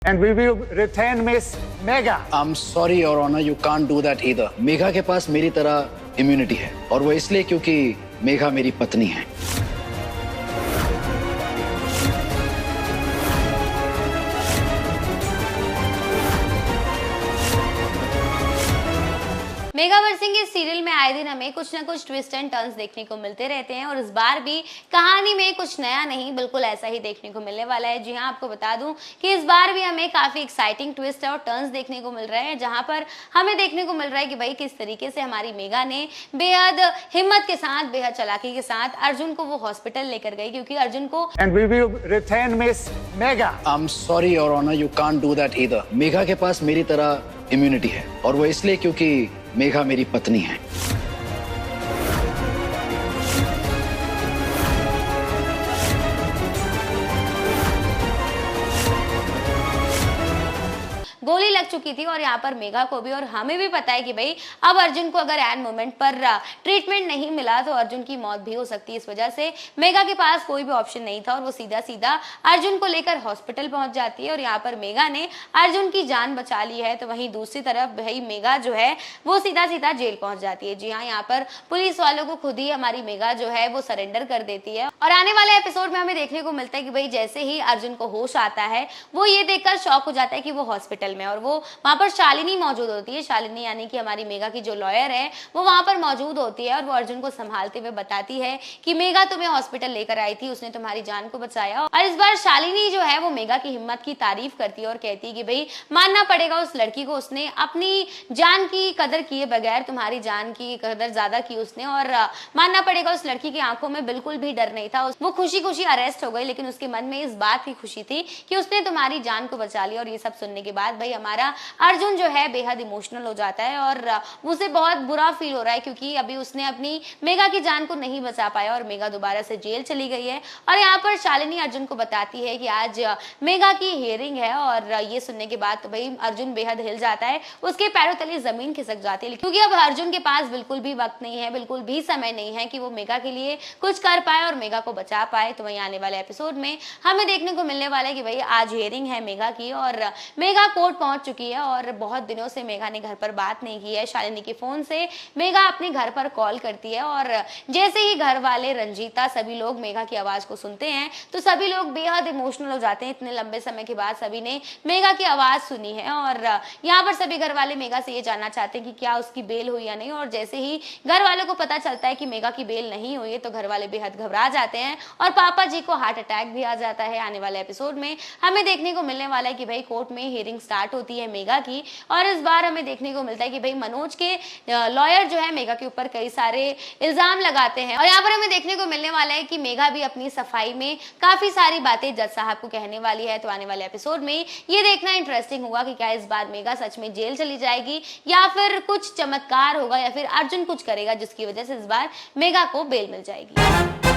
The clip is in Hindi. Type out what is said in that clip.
And we will retain Miss Megha. I'm sorry, Your Honor, you can't do that either. Megha के पास मेरी तरह इम्यूनिटी है और वो इसलिए क्योंकि मेघा मेरी पत्नी है। मेघा वर्सिंग के सीरियल में आए दिन हमें कुछ ना कुछ ट्विस्ट एंड टर्न्स देखने को मिलते रहते हैं और इस बार भी कहानी में कुछ नया नहीं, बिल्कुल ऐसा ही देखने को मिलने वाला है। जी हाँ, आपको बता दूं कि इस बार भी हमें काफी एक्साइटिंग ट्विस्ट और टर्न्स देखने को मिल रहे हैं, जहां पर हमें देखने को मिल रहा है कि भाई किस तरीके से हमारी मेघा ने बेहद हिम्मत के साथ, बेहद चालाकी के साथ अर्जुन को वो हॉस्पिटल लेकर गई, क्योंकि अर्जुन को And we will retain Miss Megha. I'm sorry, Your Honor, you can't do that either. Megha के पास मेरी तरह इम्यूनिटी है और वो इसलिए क्योंकि मेघा मेरी पत्नी है। गोली लग चुकी थी और यहाँ पर मेघा को भी, और हमें भी पता है कि भाई अब अर्जुन को अगर एंड मोमेंट पर ट्रीटमेंट नहीं मिला तो अर्जुन की मौत भी हो सकती है। इस वजह से मेघा के पास कोई भी ऑप्शन नहीं था और वो सीधा सीधा अर्जुन को लेकर हॉस्पिटल पहुंच जाती है और यहाँ पर मेघा ने अर्जुन की जान बचा ली है। तो वहीं दूसरी तरफ भाई मेघा जो है वो सीधा सीधा जेल पहुंच जाती है। जी हाँ, यहाँ पर पुलिस वालों को खुद ही हमारी मेघा जो है वो सरेंडर कर देती है और आने वाले एपिसोड में हमें देखने को मिलता है कि भाई जैसे ही अर्जुन को होश आता है वो ये देखकर शॉक हो जाता है कि वो हॉस्पिटल में, और वो वहां पर शालिनी मौजूद होती है। शालिनी यानी कि हमारी मेघा की जो लॉयर है वो वहां पर मौजूद होती है और वो अर्जुन को संभालते हुए बताती है कि मेघा तुम्हें हॉस्पिटल लेकर आई थी, उसने तुम्हारी जान को बचाया। और इस बार शालिनी जो है वो मेघा की हिम्मत की तारीफ करती है और कहती है कि भाई मानना पड़ेगा उस लड़की को, उसने अपनी जान की कदर किए बगैर तुम्हारी जान की कदर ज्यादा की उसने, और मानना पड़ेगा उस लड़की की आंखों में बिल्कुल भी डर नहीं था। वो खुशी खुशी अरेस्ट हो गई, लेकिन उसके मन में इस बात की खुशी थी कि उसने तुम्हारी जान को बचा लिया। और ये सब सुनने के बाद भाई हमारा अर्जुन जो है बेहद इमोशनल हो जाता है और उसे बहुत बुरा फील हो रहा है, क्योंकि अभी उसने अपनी मेघा की जान को नहीं बचा पाया और मेघा दोबारा से जेल चली गई है। और यहाँ पर शालिनी अर्जुन को बताती है कि आज मेघा की हियरिंग है, और ये सुनने के बाद तो भाई अर्जुन बेहद हिल जाता है, उसके पैरों तले जमीन खिसक जाती है, क्योंकि अब अर्जुन के पास बिल्कुल भी वक्त नहीं है, बिल्कुल भी समय नहीं है कि वो मेघा के लिए कुछ कर पाए और मेघा को बचा पाए। तो वहीं आने वाले एपिसोड में हमें देखने को मिलने वाला है कि भाई आज हियरिंग है मेघा की और मेघा कोर्ट पहुंच चुकी है और बहुत दिनों से मेघा ने घर पर बात नहीं की है। शालिनी के फोन से मेघा अपने घर पर कॉल करती है और जैसे ही घर वाले, रंजीता, सभी लोग मेघा की आवाज को सुनते हैं तो सभी लोग बेहद इमोशनल हो जाते हैं। इतने लंबे समय के बाद सभी ने मेघा की आवाज सुनी है और यहाँ पर सभी घर वाले मेघा से ये जानना चाहते हैं कि क्या उसकी बेल हुई या नहीं। और जैसे ही घर वालों को पता चलता है कि मेघा की बेल नहीं हुई है तो घर वाले बेहद घबरा जाते हैं और पापा जी को हार्ट अटैक भी आ जाता है। आने वाले एपिसोड में हमें देखने को मिलने वाला है कि भाई कोर्ट में हियरिंग स्टार्ट होती है मेघा की, और इस बार हमें देखने को मिलता है कि भाई मनोज के लॉयर जो है मेघा के ऊपर कई सारे इल्जाम लगाते हैं और यहाँ पर हमें देखने को मिलने वाला है कि मेघा भी अपनी सफाई में काफी सारी बातें जज साहब को कहने वाली है। तो आने वाले एपिसोड में ये देखना इंटरेस्टिंग होगा कि क्या इस बार मेघा सच में जेल चली जाएगी या फिर कुछ चमत्कार होगा या फिर अर्जुन कुछ करेगा जिसकी वजह से इस बार मेघा को बेल मिल जाएगी।